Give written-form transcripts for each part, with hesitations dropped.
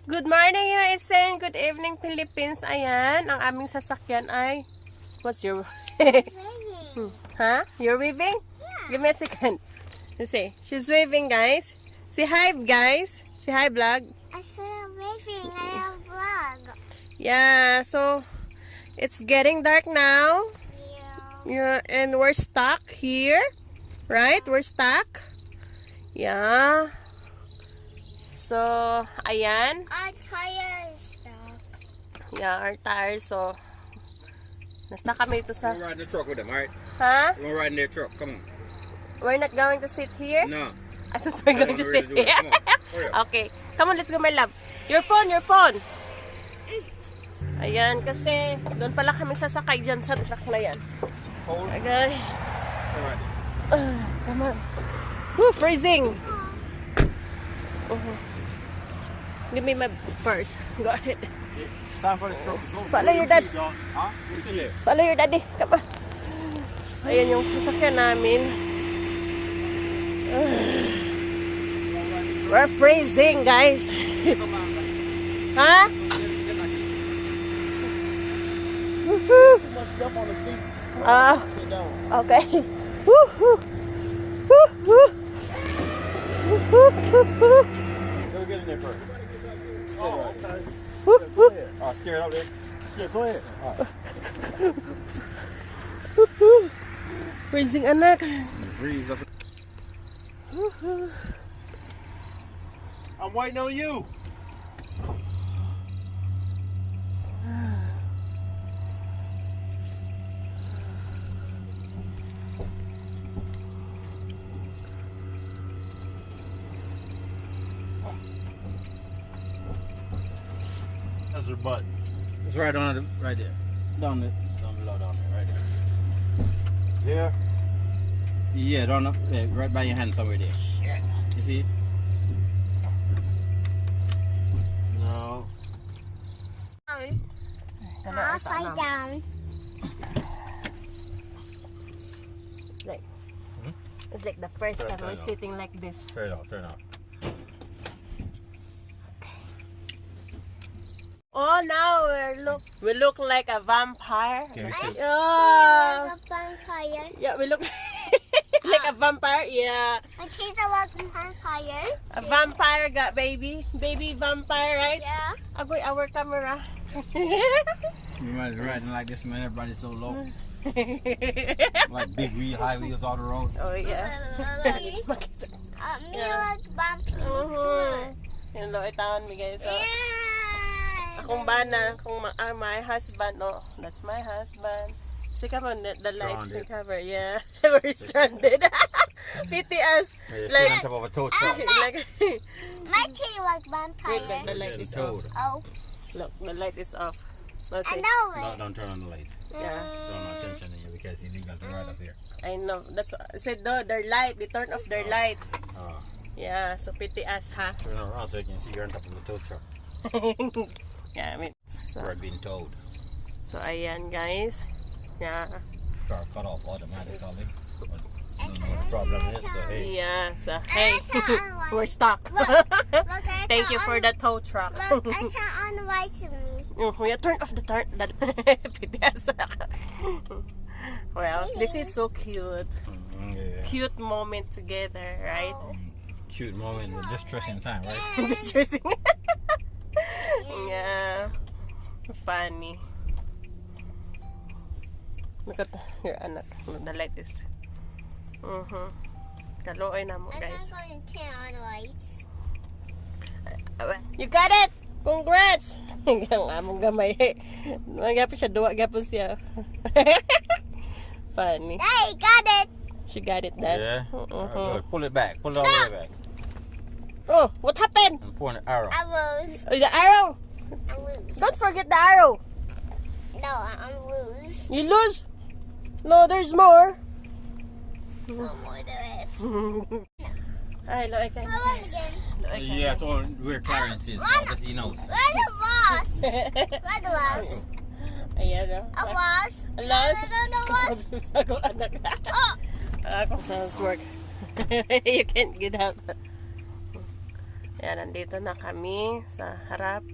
Good morning, USA. Good evening, Philippines. Ayan, ang aming sasakyan ay... What's your... Huh? You're waving? Yeah. Give me a second. You see, she's waving, guys. Say hi, guys. Say hi, vlog. I said waving. I have vlog. Yeah, so... It's getting dark now. Yeah. Yeah, and we're stuck here. Right? We're stuck. Yeah. So, ayan. Our tire is stuck. Yeah, our tires. So, nasta kami ito sa... We're riding the truck with them, alright? Huh? We're riding their truck, come on. We're not going to sit here? No. I thought we're going to sit here. Come on, hurry up. Okay. Come on, let's go, my love. Your phone, your phone. Ayan, kasi doon pala kami sasakay dyan sa truck na yan. Hold. Okay. Alright. Come on. Woo, freezing. Give me my purse. Go ahead. Time for the truck. Follow your dad. Huh? Who's in there? Follow your daddy. Come on. Ayan yung sasakyan namin. We're freezing, guys. Huh? Woohoo. Too much stuff on the seats. Sit down. Okay. Woohoo. Woohoo. Woohoo. Go get in there first. Oh, okay. Woohoo. Oh, steer it up there. Yeah, go ahead. All right. Woohoo. Freezing, anak. Freeze up. Woohoo. I'm waiting on you. That's her button. It's right on it, right there. Down below, down there, right there. Yeah. Yeah, down up, right by your hand somewhere there. Shit. You see it? No. Upside down. It's like the first Turn time we're off. sitting like this. Turn it off, turn it off. Oh, now we look like a vampire. Can you see? Oh, The bonfire. yeah, we look like a vampire. Yeah, My kids are walking bonfire. a vampire got baby vampire, right? Yeah. Agoy, our camera. You might be riding like this, man. Everybody's so low. Like big wheel, high wheels all the road. Oh yeah. Me like vampire. Yung loitawan mi guys. So, Yeah. akong bana, my husband, no, that's my husband. See, come on, the light Stranded. cover, yeah. We're stranded. Pity us. You're Like- sitting on top of a tow truck. Like, My kid like wait, the vampire. light is Towed. off. Oh, Look, the light is off. No, I see. know No, it. don't turn on the light. Yeah, Don't no attention to you because it's illegal to ride up here. I know. That's said no, their light. They turn off their light. Uh, Yeah, so pity us, ha. turn around so you can see you're on top of the tow truck. Yeah, I mean, so, We're being towed. so ayan guys. Yeah, Car cut off automatically. But I don't know what the problem is, so hey. yeah. So hey, we're stuck. Look, Thank you for the tow truck. Look, I turn on the light to me. Yeah, turn off the pity us. Well, this is so cute. Yeah. Cute moment together, right? Cute moment, but distressing time, right? Distressing. Yeah. Funny. Look at your anak. The light is. Kaluoy na mo, I'm guys. not going to turn on the lights. You got it! Congrats! Ang among gamay. Magapi siya, duwa gapon siya. Funny. Hey, got it. She got it, Dad. Yeah. Uh-huh. Good. Pull it back. Pull it all the way back. Oh, what happened? And point an arrow. I lose. Oh, the arrow! I lose. Don't forget the arrow! No, I'm lose. You lose? No, there's more. No more there is. Ay, look, I Come on again. Yeah, I told him where Clarence is, so that he knows. Where the was? Where the was? Ayan, no? I was. Alas? Where the was? Sa akong anak. Oh, Ako sa housework. You can't get out. Yan, nandito na kami sa harap.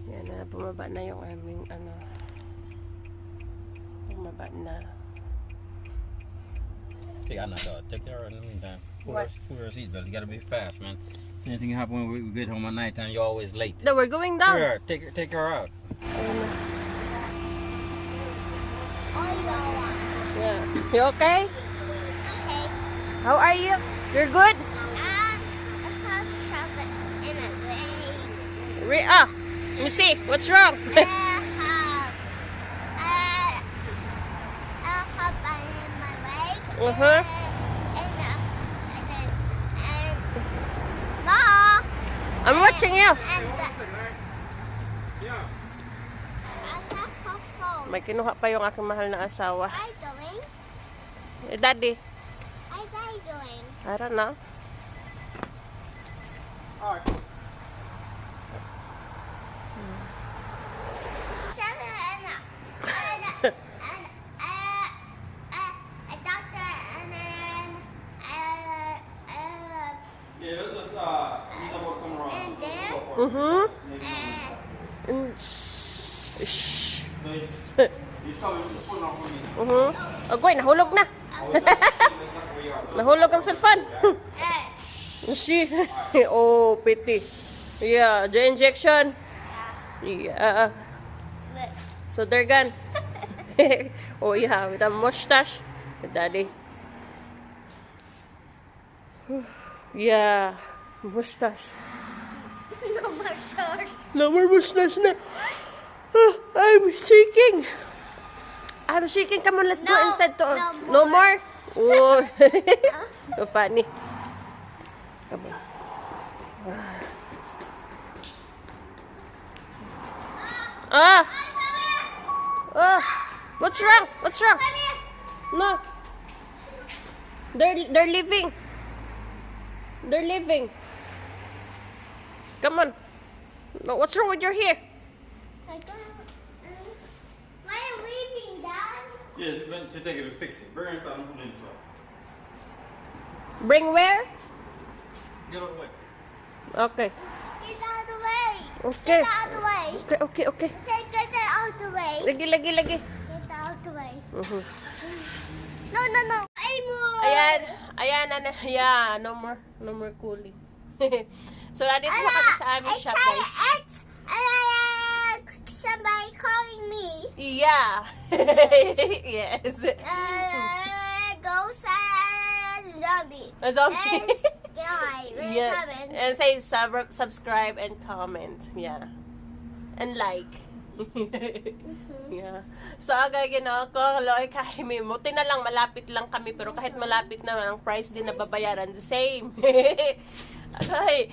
Yan na, bumaba na yung aming bumaba na. Okay, I know. Take care in the meantime. What? Pull your seatbelt. You gotta be fast, man. If anything happen when we get home at night time, you're always late. No, we're going down. Sure, take her out. Ayun na. Oh, Yeah. You okay? okay. How are you? You're good? I have chocolate in a way. Let me see. What's wrong? I have one in my leg. Uh-huh. And Ma, I'm watching you. and I have her phone. May kinuha pa yung aking mahal na asawa. What are you doing? Eh, Daddy, What are you doing? I don't know. Alright. A doctor and then Yeah, let's come around. and there Mm-hmm. and Shh. He's coming to put off on me. Mm-hmm. Agoy, nahulog na. Nahulog ang cellphone. See? Oh, pity. Yeah, the injection. Yeah. So they're gone. Oh yeah, with a mustache. Daddy. Yeah, mustache. no more stars. No more mustache na. I'm shaking. I'm shaking. Come on, let's go No, inside to. no No more? Oh. So funny. Come on. Ah! Oh! What's wrong? What's wrong? Come here. No. They're leaving. They're leaving. Come on. No, what's wrong with your hair? Why are you leaving, Dad? Yes, went to take it and fix it. Bring it inside and put it in the truck. Bring where? Get out of the way. Okay. Get out of the way. Okay. Get out of the way. Okay. Get out of the way. Lagi. Get out of the way. Mhm. No. Ay mo. Ayan, yeah, no more cooling. So, nandito po kami sa aming shop, guys. Somebody calling me. Yeah. Yes. Go zombie. A zombie. Die. Yeah. And say subscribe and comment. Yeah. And like. Yeah. So, agay ginawa ko, kaloy kahimi. Buti na lang, malapit lang kami. Pero kahit malapit naman, ang price din na babayaran. The same. Agay.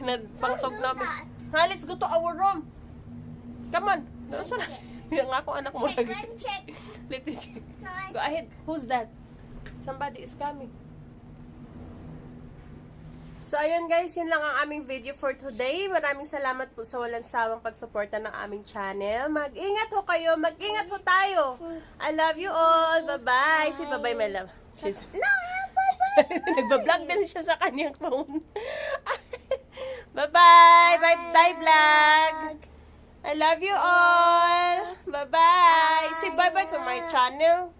Nagpangtog namin. Ha, let's go to our room. Come on. Saan na? Yung ako anak mo lagi. Check. Let's check. Go ahead. Who's that? Somebody is coming. So, ayun guys, yun lang ang aming video for today. Maraming salamat po sa walang sawang pagsuporta ng aming channel. Mag-ingat ho kayo. Mag-ingat ho tayo. I love you all. Bye-bye. Say bye-bye, my love. She's... No, bye-bye. Nagbablog din siya sa kanyang phone. Bye-bye. Bye-bye, vlog. I love you all. Bye-bye. Say bye-bye to my channel.